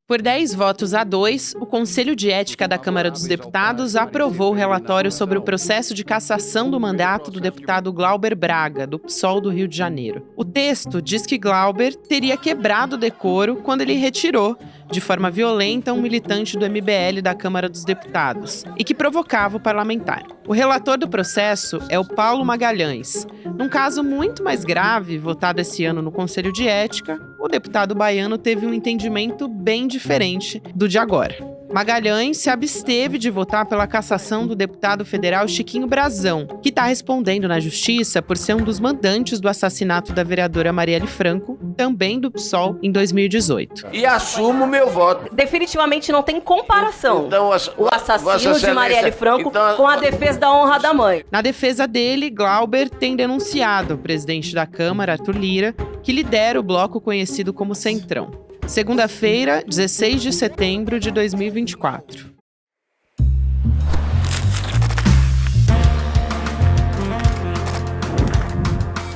Por 10 votos a 2, o Conselho de Ética da Câmara dos Deputados aprovou o relatório sobre o processo de cassação do mandato do deputado Glauber Braga, do PSOL do Rio de Janeiro. O texto diz que Glauber teria quebrado o decoro quando ele retirou, de forma violenta, um militante do MBL da Câmara dos Deputados e que provocava o parlamentar. O relator do processo é o Paulo Magalhães. Num caso muito mais grave, votado esse ano no Conselho de Ética, o deputado baiano teve um entendimento bem diferente do de agora. Magalhães se absteve de votar pela cassação do deputado federal Chiquinho Brazão, que está respondendo na justiça por ser um dos mandantes do assassinato da vereadora Marielle Franco, também do PSOL, em 2018. E assumo meu voto. Definitivamente não tem comparação Então, o assassino de Marielle Franco com a defesa da honra da mãe. Na defesa dele, Glauber tem denunciado o presidente da Câmara, Arthur Lira, que lidera o bloco conhecido como Centrão. Segunda-feira, 16 de setembro de 2024.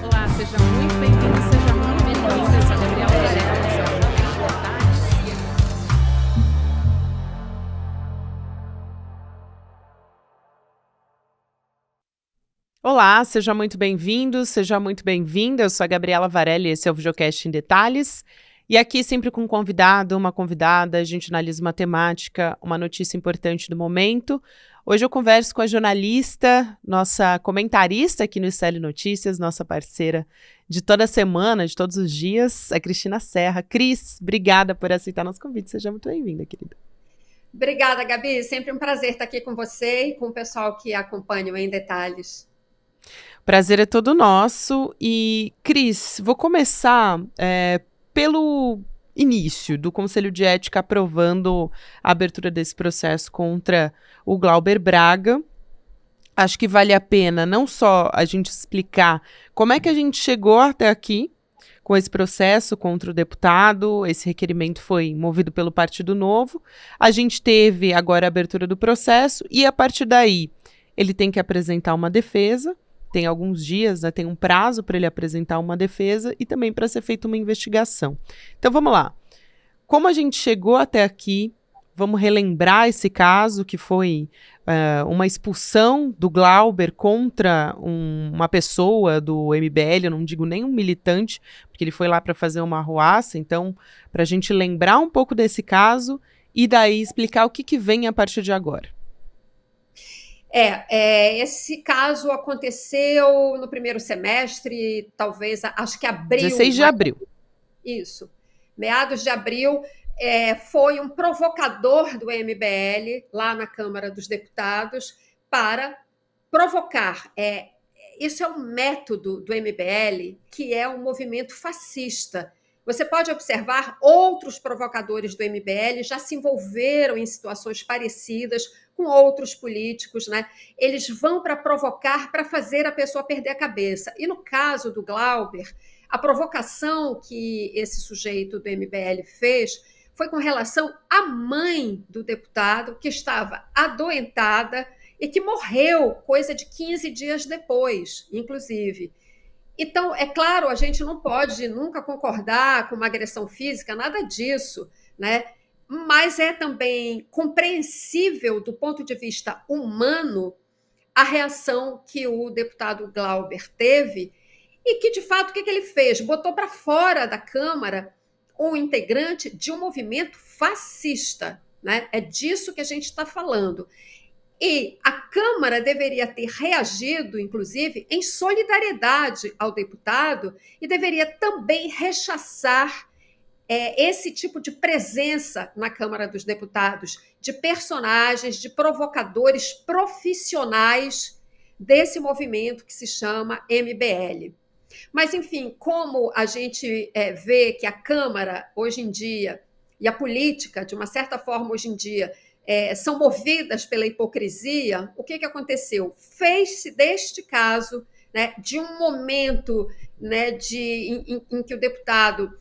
Olá, seja muito bem-vindo, seja muito bem-vinda. Eu sou a Gabriela Varela, Olá, seja muito bem-vindo, seja muito bem-vinda. Eu sou a Gabriela Varela e esse é o Videocast em Detalhes. E aqui sempre com um convidado, uma convidada, a gente analisa uma temática, uma notícia importante do momento. Hoje eu converso com a jornalista, nossa comentarista aqui no Estelle Notícias, nossa parceira de toda semana, de todos os dias, a Cristina Serra. Cris, obrigada por aceitar nosso convite. Seja muito bem-vinda, querida. Obrigada, Gabi. Sempre um prazer estar aqui com você e com o pessoal que acompanha o Em Detalhes. Prazer é todo nosso. E, Cris, vou começar pelo início do Conselho de Ética aprovando a abertura desse processo contra o Glauber Braga. Acho que vale a pena não só a gente explicar como é que a gente chegou até aqui com esse processo contra o deputado. Esse requerimento foi movido pelo Partido Novo. A gente teve agora a abertura do processo e, a partir daí, ele tem que apresentar uma defesa. Tem alguns dias, né, tem um prazo para ele apresentar uma defesa e também para ser feita uma investigação. Então vamos lá. Como a gente chegou até aqui, vamos relembrar esse caso que foi uma expulsão do Glauber contra uma pessoa do MBL, eu não digo nem um militante, porque ele foi lá para fazer uma arruaça. Então, para a gente lembrar um pouco desse caso e daí explicar o que vem a partir de agora. Esse caso aconteceu no primeiro semestre, talvez, acho que abril. 16 de abril. Isso, meados de abril. Foi um provocador do MBL lá na Câmara dos Deputados para provocar. Isso é um método do MBL, que é um movimento fascista. Você pode observar, outros provocadores do MBL já se envolveram em situações parecidas com outros políticos, né? Eles vão para provocar, para fazer a pessoa perder a cabeça. E no caso do Glauber, a provocação que esse sujeito do MBL fez foi com relação à mãe do deputado, que estava adoentada e que morreu coisa de 15 dias depois, inclusive. Então, é claro, a gente não pode nunca concordar com uma agressão física, nada disso, né? Mas é também compreensível, do ponto de vista humano, a reação que o deputado Glauber teve e que, de fato, o que ele fez? Botou para fora da Câmara um integrante de um movimento fascista, né? É disso que a gente está falando. E a Câmara deveria ter reagido, inclusive, em solidariedade ao deputado e deveria também rechaçar esse tipo de presença na Câmara dos Deputados de personagens, de provocadores profissionais desse movimento que se chama MBL. Mas, enfim, como a gente vê que a Câmara, hoje em dia, e a política, de uma certa forma, hoje em dia, são movidas pela hipocrisia, o que aconteceu? Fez-se deste caso, né, de um momento, né, em que o deputado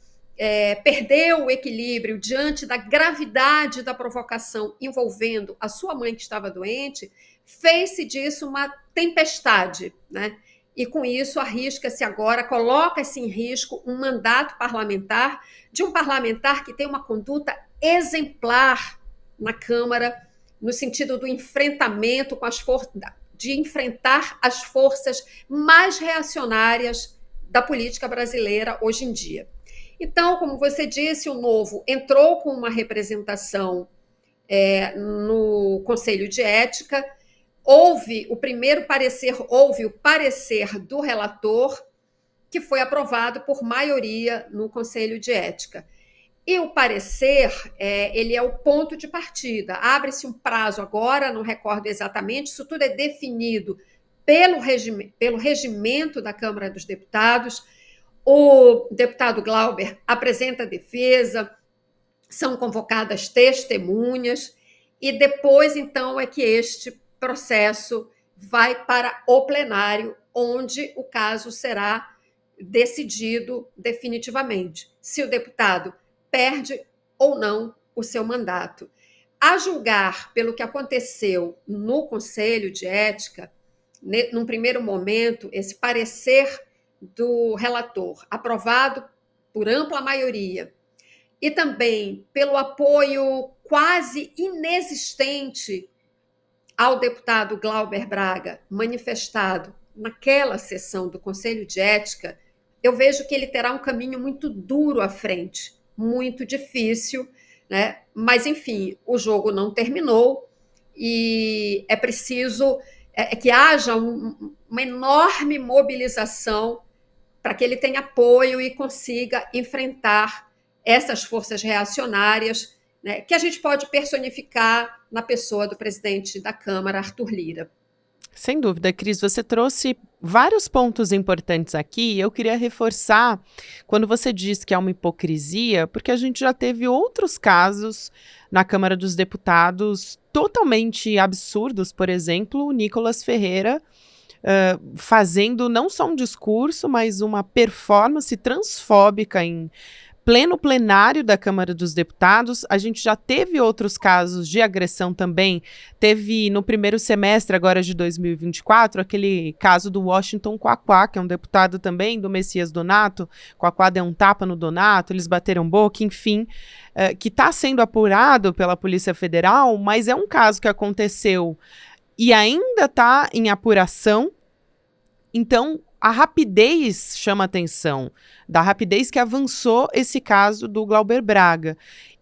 perdeu o equilíbrio diante da gravidade da provocação envolvendo a sua mãe que estava doente, fez-se disso uma tempestade, né? e com isso arrisca-se agora, coloca-se em risco um mandato parlamentar de um parlamentar que tem uma conduta exemplar na Câmara, no sentido do enfrentamento com as forças, de enfrentar as forças mais reacionárias da política brasileira hoje em dia. Então, como você disse, o Novo entrou com uma representação no Conselho de Ética. Houve o parecer do relator, que foi aprovado por maioria no Conselho de Ética. E o parecer, ele é o ponto de partida. Abre-se um prazo agora, não recordo exatamente, isso tudo é definido pelo regimento da Câmara dos Deputados. O deputado Glauber apresenta a defesa, são convocadas testemunhas, e depois, então, é que este processo vai para o plenário, onde o caso será decidido definitivamente, se o deputado perde ou não o seu mandato. A julgar pelo que aconteceu no Conselho de Ética, num primeiro momento, esse parecer do relator, aprovado por ampla maioria, e também pelo apoio quase inexistente ao deputado Glauber Braga, manifestado naquela sessão do Conselho de Ética, eu vejo que ele terá um caminho muito duro à frente, muito difícil, né? Mas, enfim, o jogo não terminou e é preciso que haja uma enorme mobilização para que ele tenha apoio e consiga enfrentar essas forças reacionárias, né, que a gente pode personificar na pessoa do presidente da Câmara, Arthur Lira. Sem dúvida, Cris, você trouxe vários pontos importantes aqui e eu queria reforçar quando você diz que há uma hipocrisia, porque a gente já teve outros casos na Câmara dos Deputados totalmente absurdos, por exemplo, o Nicolas Ferreira fazendo não só um discurso, mas uma performance transfóbica em pleno plenário da Câmara dos Deputados. A gente já teve outros casos de agressão também. Teve no primeiro semestre agora de 2024, aquele caso do Washington Quaquá, que é um deputado também do Messias Donato. Quaquá deu um tapa no Donato, eles bateram boca, enfim, que está sendo apurado pela Polícia Federal, mas é um caso que aconteceu e ainda está em apuração. Então, a rapidez chama atenção, da rapidez que avançou esse caso do Glauber Braga.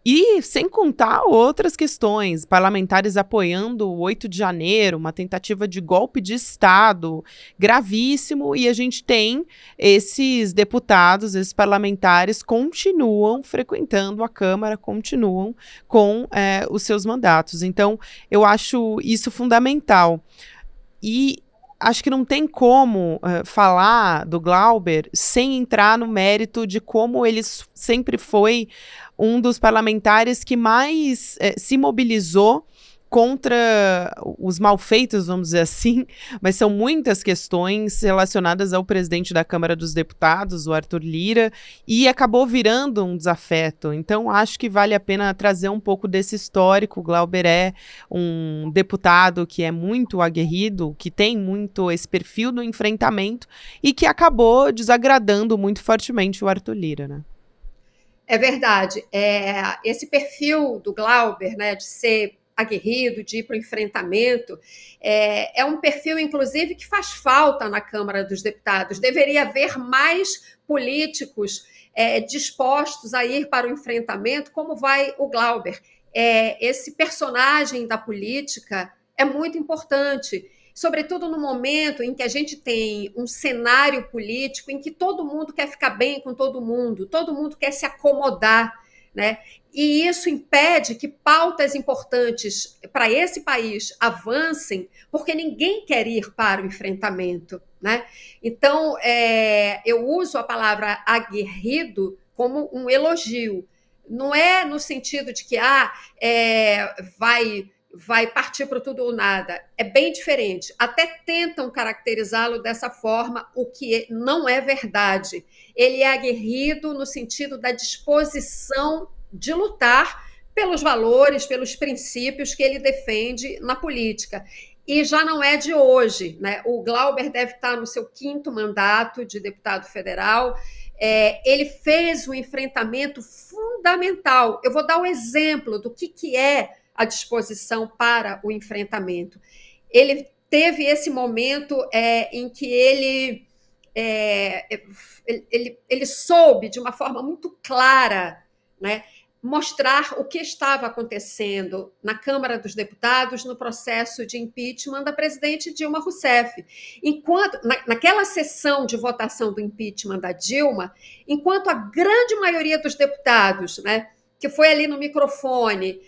E sem contar outras questões, parlamentares apoiando o 8 de janeiro, uma tentativa de golpe de Estado gravíssimo, e a gente tem esses deputados, esses parlamentares continuam frequentando a Câmara, continuam com os seus mandatos. Então, eu acho isso fundamental. E acho que não tem como falar do Glauber sem entrar no mérito de como ele sempre foi um dos parlamentares que mais se mobilizou contra os malfeitos, vamos dizer assim, mas são muitas questões relacionadas ao presidente da Câmara dos Deputados, o Arthur Lira, e acabou virando um desafeto. Então, acho que vale a pena trazer um pouco desse histórico. O Glauber é um deputado que é muito aguerrido, que tem muito esse perfil do enfrentamento e que acabou desagradando muito fortemente o Arthur Lira, né? É verdade. Esse perfil do Glauber, né, de ser aguerrido, de ir para o enfrentamento, é um perfil, inclusive, que faz falta na Câmara dos Deputados. Deveria haver mais políticos dispostos a ir para o enfrentamento, como vai o Glauber. Esse personagem da política é muito importante, sobretudo no momento em que a gente tem um cenário político em que todo mundo quer ficar bem com todo mundo quer se acomodar, né? E isso impede que pautas importantes para esse país avancem, porque ninguém quer ir para o enfrentamento, né? Então, eu uso a palavra aguerrido como um elogio. Não é no sentido de que vai partir para tudo ou nada. É bem diferente. Até tentam caracterizá-lo dessa forma, o que não é verdade. Ele é aguerrido no sentido da disposição de lutar pelos valores, pelos princípios que ele defende na política. e já não é de hoje, né? O Glauber deve estar no seu 5º mandato de deputado federal. Ele fez um enfrentamento fundamental. Eu vou dar um exemplo do que é a disposição para o enfrentamento. Ele teve esse momento em que ele soube, de uma forma muito clara, né, mostrar o que estava acontecendo na Câmara dos Deputados no processo de impeachment da presidente Dilma Rousseff. Enquanto, naquela sessão de votação do impeachment da Dilma, enquanto a grande maioria dos deputados, né, que foi ali no microfone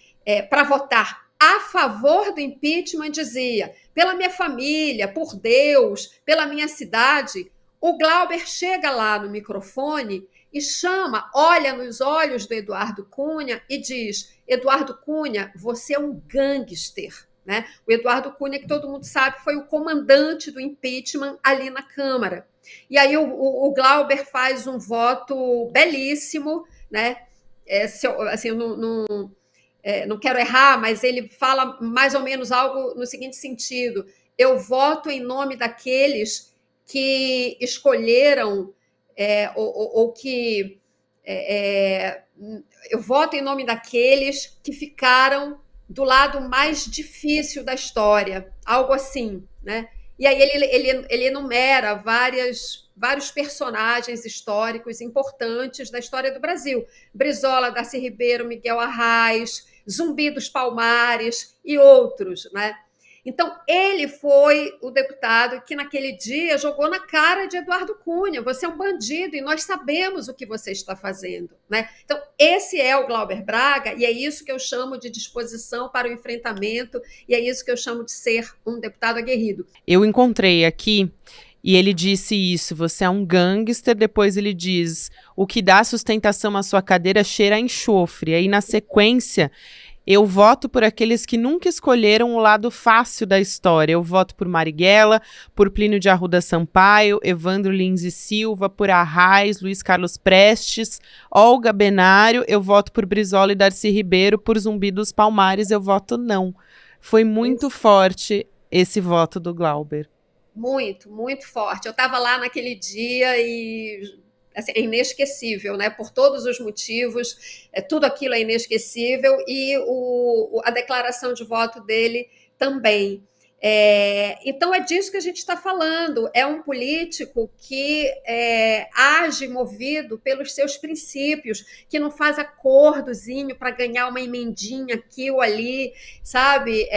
para votar a favor do impeachment, dizia: pela minha família, por Deus, pela minha cidade, o Glauber chega lá no microfone e chama, olha nos olhos do Eduardo Cunha e diz: Eduardo Cunha, você é um gangster. Né? O Eduardo Cunha, que todo mundo sabe, foi o comandante do impeachment ali na Câmara. E aí o Glauber faz um voto belíssimo, né? Assim, não quero errar, mas ele fala mais ou menos algo no seguinte sentido: eu voto em nome daqueles que escolheram ou que eu voto em nome daqueles que ficaram do lado mais difícil da história, algo assim, né? E aí ele enumera vários personagens históricos importantes da história do Brasil: Brizola, Darcy Ribeiro, Miguel Arraes, Zumbi dos Palmares e outros, né? Então, ele foi o deputado que, naquele dia, jogou na cara de Eduardo Cunha: você é um bandido e nós sabemos o que você está fazendo. Né? Então, esse é o Glauber Braga, e é isso que eu chamo de disposição para o enfrentamento, e é isso que eu chamo de ser um deputado aguerrido. Eu encontrei aqui, e ele disse isso: você é um gangster. Depois ele diz: o que dá sustentação à sua cadeira cheira a enxofre. Aí, na sequência, eu voto por aqueles que nunca escolheram o lado fácil da história. Eu voto por Marighella, por Plínio de Arruda Sampaio, Evandro Lins e Silva, por Arraes, Luiz Carlos Prestes, Olga Benário. Eu voto por Brizola e Darcy Ribeiro, por Zumbi dos Palmares eu voto não. Foi muito forte esse voto do Glauber. Muito, muito forte. Eu estava lá naquele dia e... Assim, é inesquecível, né? Por todos os motivos, tudo aquilo é inesquecível, e a declaração de voto dele também. Então, é disso que a gente está falando. É um político que age movido pelos seus princípios, que não faz acordozinho para ganhar uma emendinha aqui ou ali, sabe?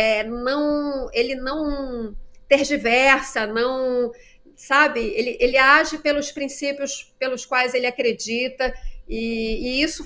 Ele não tergiversa, não... Sabe, ele age pelos princípios pelos quais ele acredita, e isso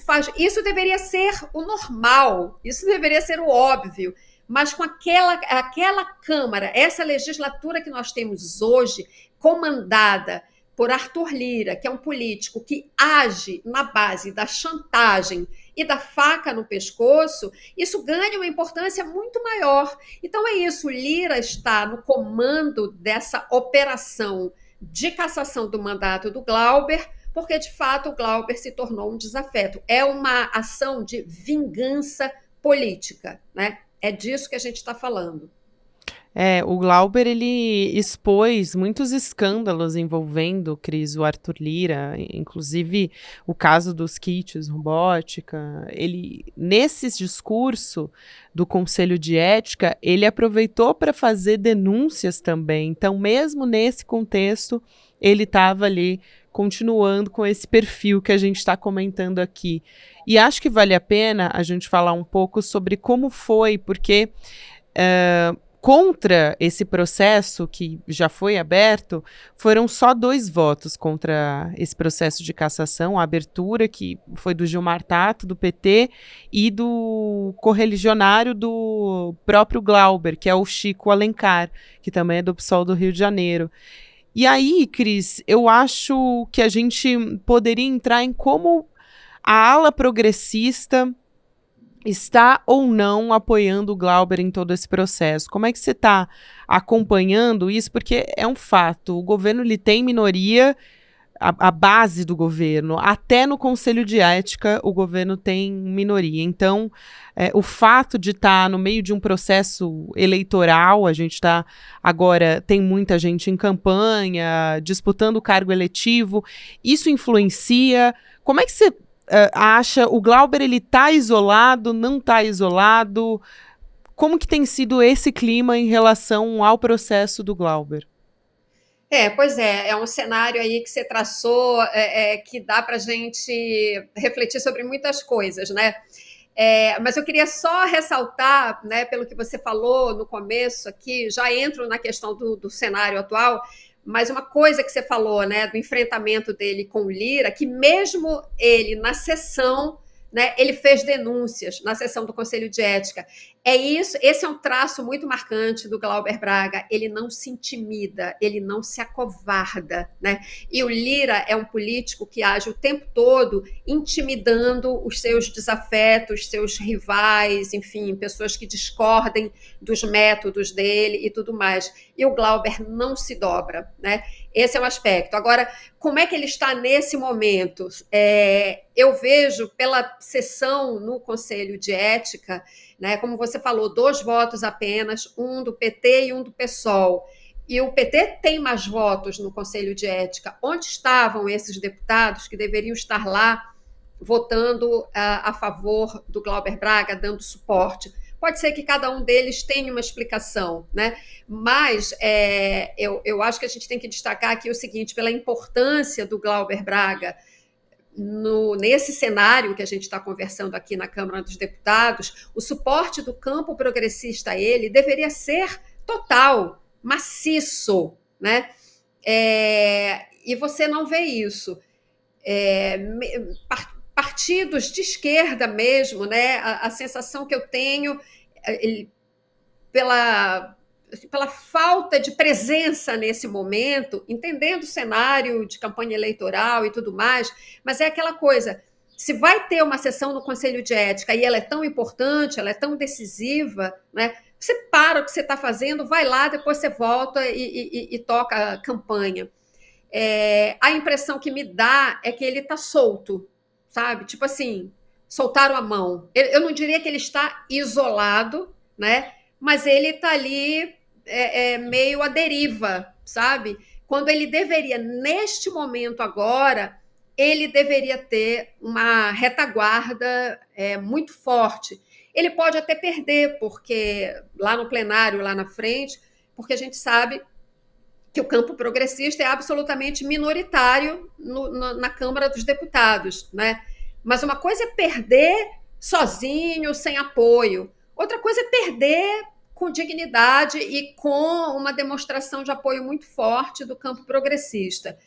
deveria ser o normal, isso deveria ser o óbvio, mas com aquela Câmara, essa legislatura que nós temos hoje, comandada por Arthur Lira, que é um político que age na base da chantagem e da faca no pescoço, isso ganha uma importância muito maior. Então é isso, Lira está no comando dessa operação de cassação do mandato do Glauber, porque de fato o Glauber se tornou um desafeto. É uma ação de vingança política, né? É disso que a gente está falando. O Glauber, ele expôs muitos escândalos envolvendo, Cris, o Arthur Lira, inclusive o caso dos kits robótica. Ele, nesse discurso do Conselho de Ética, ele aproveitou para fazer denúncias também. Então, mesmo nesse contexto, ele estava ali continuando com esse perfil que a gente está comentando aqui. E acho que vale a pena a gente falar um pouco sobre como foi, porque... contra esse processo que já foi aberto, foram só 2 votos contra esse processo de cassação, a abertura, que foi do Gilmar Tato, do PT, e do correligionário do próprio Glauber, que é o Chico Alencar, que também é do PSOL do Rio de Janeiro. E aí, Cris, eu acho que a gente poderia entrar em como a ala progressista está ou não apoiando o Glauber em todo esse processo. Como é que você está acompanhando isso? Porque é um fato, o governo ele tem minoria, a base do governo. Até no Conselho de Ética o governo tem minoria. Então, o fato de estar no meio de um processo eleitoral, a gente está agora, tem muita gente em campanha, disputando o cargo eletivo, isso influencia? Como é que você acha, o Glauber, ele está isolado, não está isolado? Como que tem sido esse clima em relação ao processo do Glauber? Pois é um cenário aí que você traçou, que dá para a gente refletir sobre muitas coisas, né? Mas eu queria só ressaltar, né, pelo que você falou no começo aqui, já entro na questão do cenário atual, mas uma coisa que você falou, né, do enfrentamento dele com o Lira, que mesmo ele na sessão, né, ele fez denúncias na sessão do Conselho de Ética. Esse é um traço muito marcante do Glauber Braga. Ele não se intimida, ele não se acovarda, né? E o Lira é um político que age o tempo todo intimidando os seus desafetos, seus rivais, enfim, pessoas que discordem dos métodos dele e tudo mais. E o Glauber não se dobra, né? Esse é um aspecto. Agora, como é que ele está nesse momento? Eu vejo pela sessão no Conselho de Ética, né, como você falou, 2 votos apenas, um do PT e um do PSOL. E o PT tem mais votos no Conselho de Ética. Onde estavam esses deputados que deveriam estar lá votando a favor do Glauber Braga, dando suporte? Pode ser que cada um deles tenha uma explicação, né? Mas eu acho que a gente tem que destacar aqui o seguinte, pela importância do Glauber Braga nesse cenário que a gente está conversando aqui na Câmara dos Deputados, o suporte do campo progressista a ele deveria ser total, maciço, né? E você não vê isso. Partidos de esquerda mesmo, né? A sensação que eu tenho pela falta de presença nesse momento, entendendo o cenário de campanha eleitoral e tudo mais, mas é aquela coisa, se vai ter uma sessão no Conselho de Ética e ela é tão importante, ela é tão decisiva, né? Você para o que você está fazendo, vai lá, depois você volta e toca a campanha. A impressão que me dá é que ele está solto, sabe? Tipo assim, soltaram a mão. Eu não diria que ele está isolado, né? Mas ele está ali meio à deriva, sabe? Quando ele deveria, neste momento agora, ele deveria ter uma retaguarda muito forte. Ele pode até perder, porque lá no plenário, lá na frente, porque a gente sabe que o campo progressista é absolutamente minoritário na Câmara dos Deputados, né? Mas uma coisa é perder sozinho, sem apoio. Outra coisa é perder com dignidade e com uma demonstração de apoio muito forte do campo progressista.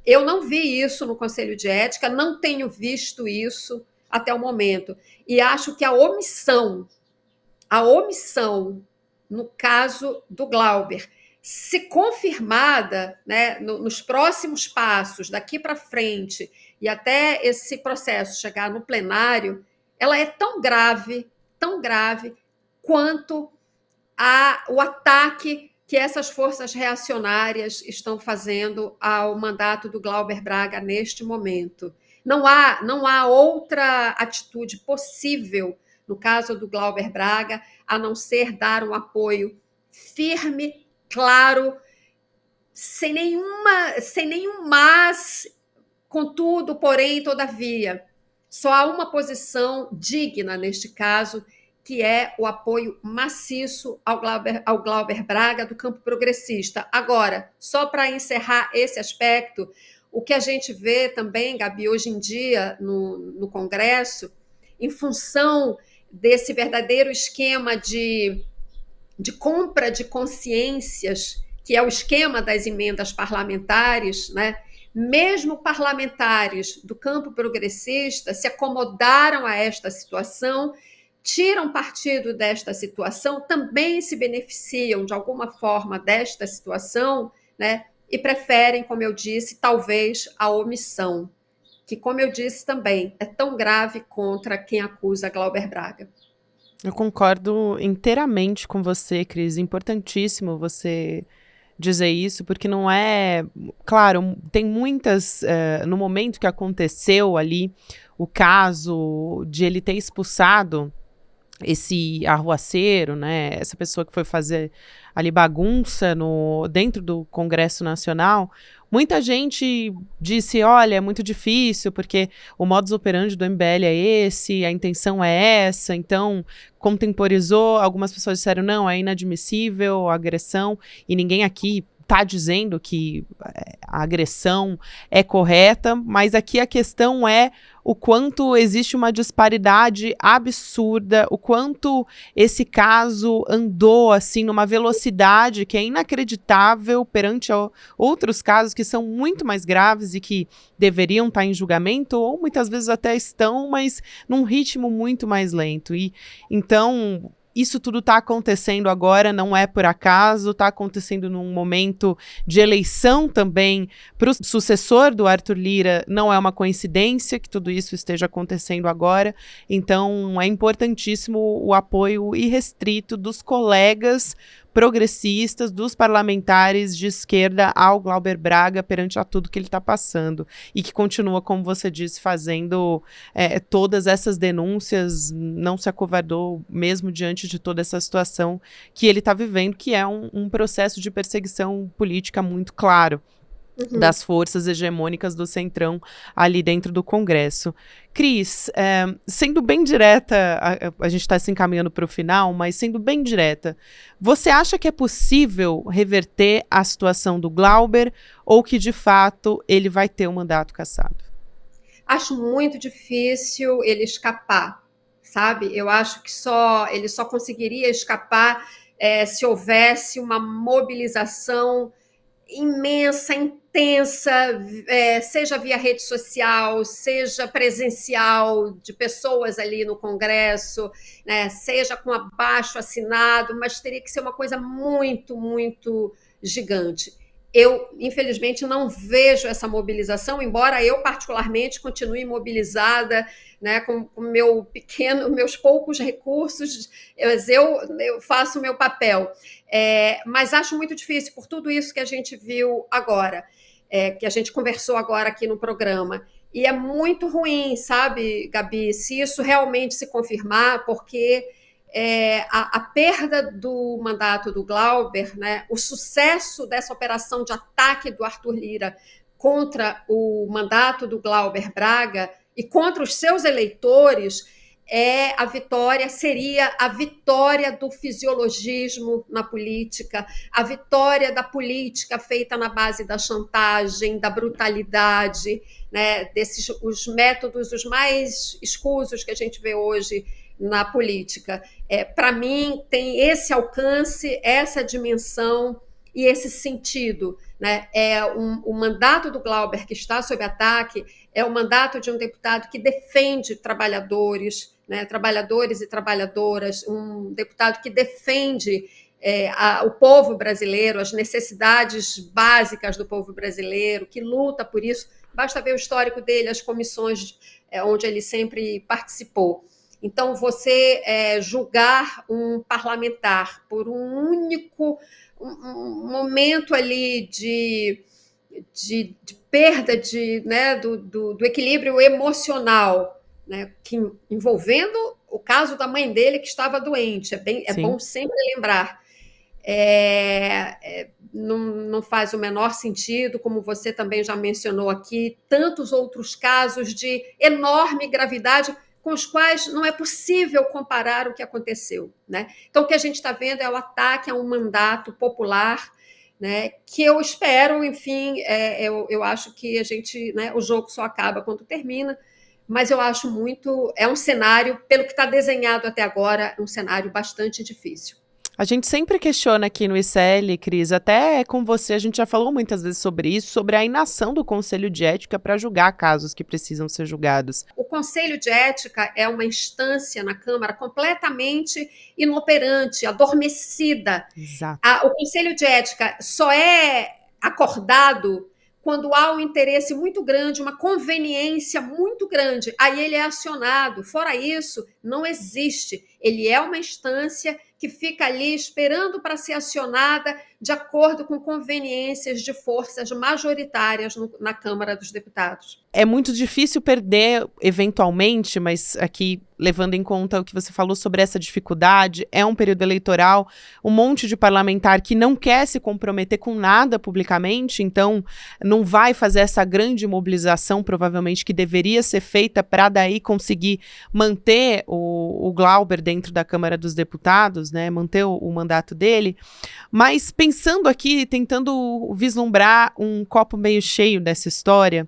Eu não vi isso no Conselho de Ética, não tenho visto isso até o momento. E acho que a omissão no caso do Glauber, se confirmada, né, nos próximos passos, daqui para frente, e até esse processo chegar no plenário, ela é tão grave quanto o ataque que essas forças reacionárias estão fazendo ao mandato do Glauber Braga neste momento. Não há outra atitude possível no caso do Glauber Braga, a não ser dar um apoio firme, claro, sem nenhum mas, contudo, porém, todavia. Só há uma posição digna neste caso, que é o apoio maciço ao Glauber Braga do campo progressista. Agora, só para encerrar esse aspecto, o que a gente vê também, Gabi, hoje em dia no Congresso, em função desse verdadeiro esquema de compra de consciências, que é o esquema das emendas parlamentares, né? Mesmo parlamentares do campo progressista se acomodaram a esta situação, tiram partido desta situação, também se beneficiam de alguma forma desta situação, né? E preferem, como eu disse, talvez a omissão, que, como eu disse também, é tão grave contra quem acusa Glauber Braga. Eu concordo inteiramente com você, Cris. Importantíssimo você dizer isso, porque não é... Claro, tem muitas... no momento que aconteceu ali o caso de ele ter expulsado esse arruaceiro, né, essa pessoa que foi fazer ali bagunça dentro do Congresso Nacional, muita gente disse, olha, é muito difícil, porque o modus operandi do MBL é esse, a intenção é essa, então contemporizou, algumas pessoas disseram, não, é inadmissível a agressão, e ninguém aqui está dizendo que a agressão é correta, mas aqui a questão é o quanto existe uma disparidade absurda, o quanto esse caso andou assim numa velocidade que é inacreditável perante outros casos que são muito mais graves e que deveriam estar em julgamento, ou muitas vezes até estão, mas num ritmo muito mais lento. E então... Isso tudo está acontecendo agora, não é por acaso, está acontecendo num momento de eleição também para o sucessor do Arthur Lira, não é uma coincidência que tudo isso esteja acontecendo agora, então é importantíssimo o apoio irrestrito dos colegas progressistas, dos parlamentares de esquerda ao Glauber Braga perante a tudo que ele está passando e que continua, como você disse, fazendo todas essas denúncias, não se acovardou mesmo diante de toda essa situação que ele está vivendo, que é um processo de perseguição política muito claro das forças hegemônicas do Centrão ali dentro do Congresso. Cris, sendo bem direta, a gente está se encaminhando para o final, mas sendo bem direta, você acha que é possível reverter a situação do Glauber ou que, de fato, ele vai ter o mandato cassado? Acho muito difícil ele escapar, sabe? Eu acho que ele só conseguiria escapar se houvesse uma mobilização imensa, intensa, seja via rede social, seja presencial, de pessoas ali no Congresso, né, seja com abaixo assinado, mas teria que ser uma coisa muito, muito gigante. Eu, infelizmente, não vejo essa mobilização, embora eu, particularmente, continue mobilizada, né, com meus poucos recursos, eu faço o meu papel. Mas acho muito difícil, por tudo isso que a gente viu agora, que a gente conversou agora aqui no programa. E é muito ruim, sabe, Gabi, se isso realmente se confirmar, porque a perda do mandato do Glauber, né, o sucesso dessa operação de ataque do Arthur Lira contra o mandato do Glauber Braga e contra os seus eleitores, seria a vitória do fisiologismo na política, a vitória da política feita na base da chantagem, da brutalidade, né, os métodos os mais escusos que a gente vê hoje na política. Para mim, tem esse alcance, essa dimensão e esse sentido, né? O mandato do Glauber que está sob ataque é o mandato de um deputado que defende trabalhadores, né, trabalhadores e trabalhadoras, um deputado que defende o povo brasileiro, as necessidades básicas do povo brasileiro, que luta por isso. Basta ver o histórico dele, as comissões onde ele sempre participou. Então, você julgar um parlamentar por um único momento ali de perda do equilíbrio emocional, né, envolvendo o caso da mãe dele que estava doente, é bom sempre lembrar. Não faz o menor sentido, como você também já mencionou aqui, tantos outros casos de enorme gravidade com os quais não é possível comparar o que aconteceu, né? Então, o que a gente está vendo é o ataque a um mandato popular, né, que eu espero, enfim, eu acho que né, o jogo só acaba quando termina, mas eu acho é um cenário, pelo que está desenhado até agora, um cenário bastante difícil. A gente sempre questiona aqui no ICL, Cris, até com você, a gente já falou muitas vezes sobre isso, sobre a inação do Conselho de Ética para julgar casos que precisam ser julgados. O Conselho de Ética é uma instância na Câmara completamente inoperante, adormecida. Exato. O Conselho de Ética só é acordado quando há um interesse muito grande, uma conveniência muito grande, aí ele é acionado. Fora isso, não existe. Ele é uma instância que fica ali esperando para ser acionada de acordo com conveniências de forças majoritárias na Câmara dos Deputados. É muito difícil perder, eventualmente, mas aqui, levando em conta o que você falou sobre essa dificuldade, é um período eleitoral, um monte de parlamentar que não quer se comprometer com nada publicamente, então não vai fazer essa grande mobilização, provavelmente, que deveria ser feita para daí conseguir manter o Glauber dentro da Câmara dos Deputados, né, manter o mandato dele. Mas pensando aqui, tentando vislumbrar um copo meio cheio dessa história,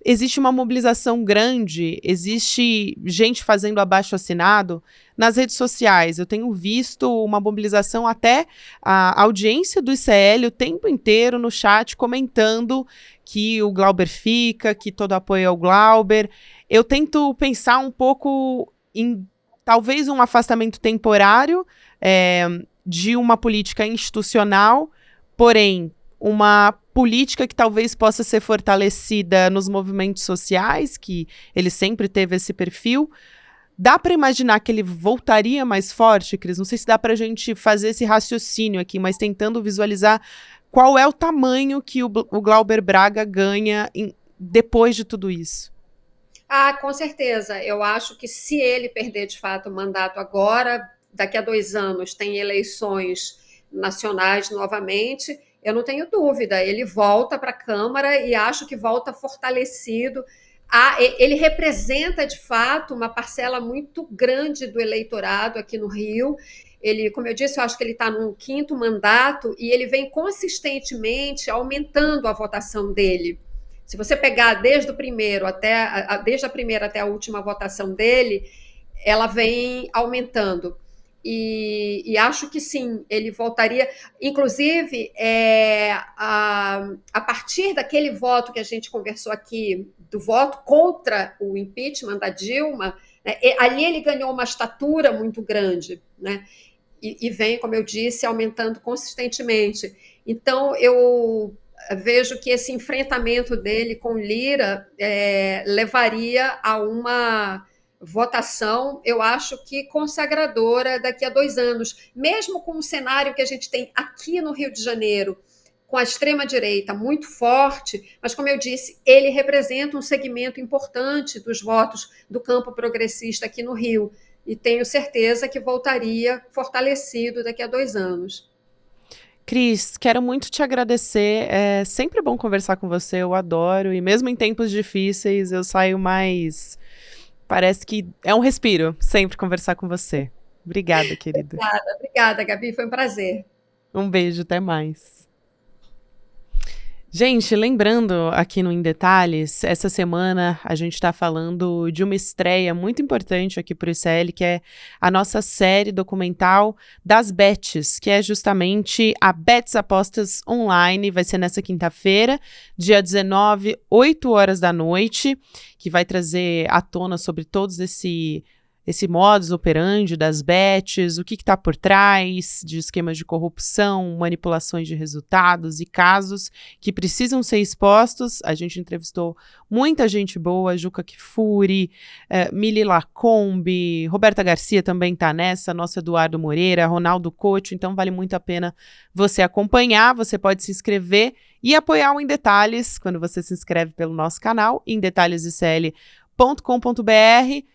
existe uma mobilização grande, existe gente fazendo abaixo-assinado nas redes sociais. Eu tenho visto uma mobilização, até a audiência do ICL o tempo inteiro no chat comentando que o Glauber fica, que todo apoio ao Glauber. Eu tento pensar um pouco em talvez um afastamento temporário de uma política institucional, porém uma política que talvez possa ser fortalecida nos movimentos sociais, que ele sempre teve esse perfil. Dá para imaginar que ele voltaria mais forte, Cris? Não sei se dá para a gente fazer esse raciocínio aqui, mas tentando visualizar qual é o tamanho que o Glauber Braga ganha depois de tudo isso. Com certeza. Eu acho que se ele perder de fato o mandato agora, daqui a 2 anos tem eleições nacionais novamente, eu não tenho dúvida, ele volta para a Câmara e acho que volta fortalecido. Ele representa, de fato, uma parcela muito grande do eleitorado aqui no Rio. Ele, como eu disse, eu acho que ele está no 5º mandato e ele vem consistentemente aumentando a votação dele. Se você pegar desde a primeira até a última votação dele, ela vem aumentando. E acho que sim, ele voltaria. Inclusive, a partir daquele voto que a gente conversou aqui, do voto contra o impeachment da Dilma, né, ali ele ganhou uma estatura muito grande, né, e vem, como eu disse, aumentando consistentemente. Então, eu vejo que esse enfrentamento dele com Lira levaria a uma votação, eu acho que consagradora daqui a 2 anos, mesmo com o cenário que a gente tem aqui no Rio de Janeiro, com a extrema-direita muito forte, mas, como eu disse, ele representa um segmento importante dos votos do campo progressista aqui no Rio, e tenho certeza que voltaria fortalecido daqui a 2 anos. Cris, quero muito te agradecer, é sempre bom conversar com você, eu adoro, e mesmo em tempos difíceis eu saio mais... Parece que é um respiro sempre conversar com você. Obrigada, querida. Obrigada, Gabi, foi um prazer. Um beijo, até mais. Gente, lembrando aqui no Em Detalhes, essa semana a gente está falando de uma estreia muito importante aqui para o ICL, que é a nossa série documental das Bets, que é justamente a Bets Apostas Online. Vai ser nessa quinta-feira, dia 19, 8 horas da noite, que vai trazer à tona sobre todos esse modus operandi das bets, o que está por trás de esquemas de corrupção, manipulações de resultados e casos que precisam ser expostos. A gente entrevistou muita gente boa, Juca Kfouri, Mili Lacombe, Roberta Garcia também está nessa, nosso Eduardo Moreira, Ronaldo Couto, então vale muito a pena você acompanhar, você pode se inscrever e apoiar o Em Detalhes, quando você se inscreve pelo nosso canal, Em Detalhes ICL.com.br,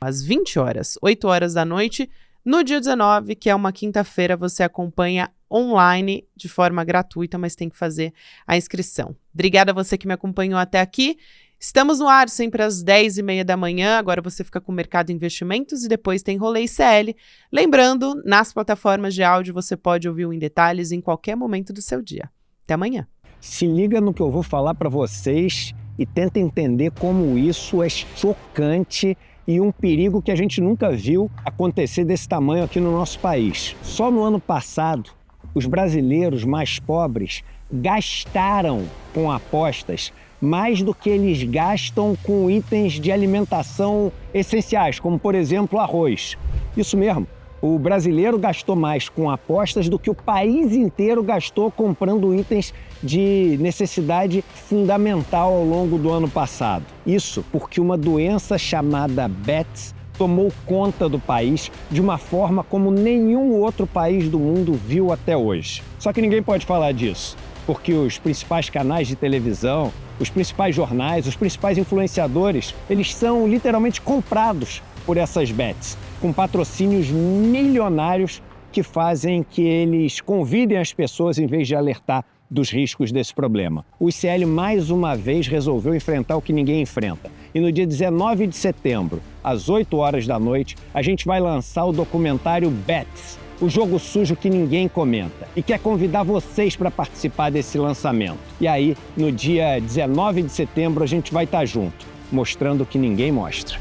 às 20 horas, 8 horas da noite, no dia 19, que é uma quinta-feira, você acompanha online de forma gratuita, mas tem que fazer a inscrição. Obrigada a você que me acompanhou até aqui. Estamos no ar sempre às 10h30 da manhã, agora você fica com o Mercado Investimentos e depois tem Rolê ICL. Lembrando, nas plataformas de áudio você pode ouvir o Em Detalhes em qualquer momento do seu dia. Até amanhã. Se liga no que eu vou falar para vocês e tenta entender como isso é chocante e um perigo que a gente nunca viu acontecer desse tamanho aqui no nosso país. Só no ano passado, os brasileiros mais pobres gastaram com apostas mais do que eles gastam com itens de alimentação essenciais, como, por exemplo, arroz. Isso mesmo. O brasileiro gastou mais com apostas do que o país inteiro gastou comprando itens de necessidade fundamental ao longo do ano passado. Isso porque uma doença chamada bets tomou conta do país de uma forma como nenhum outro país do mundo viu até hoje. Só que ninguém pode falar disso, porque os principais canais de televisão, os principais jornais, os principais influenciadores, eles são literalmente comprados por essas bets, com patrocínios milionários que fazem que eles convidem as pessoas em vez de alertar dos riscos desse problema. O ICL mais uma vez resolveu enfrentar o que ninguém enfrenta. E no dia 19 de setembro, às 8 horas da noite, a gente vai lançar o documentário Bets, o jogo sujo que ninguém comenta. E quer convidar vocês para participar desse lançamento. E aí, no dia 19 de setembro, a gente vai estar junto, mostrando o que ninguém mostra.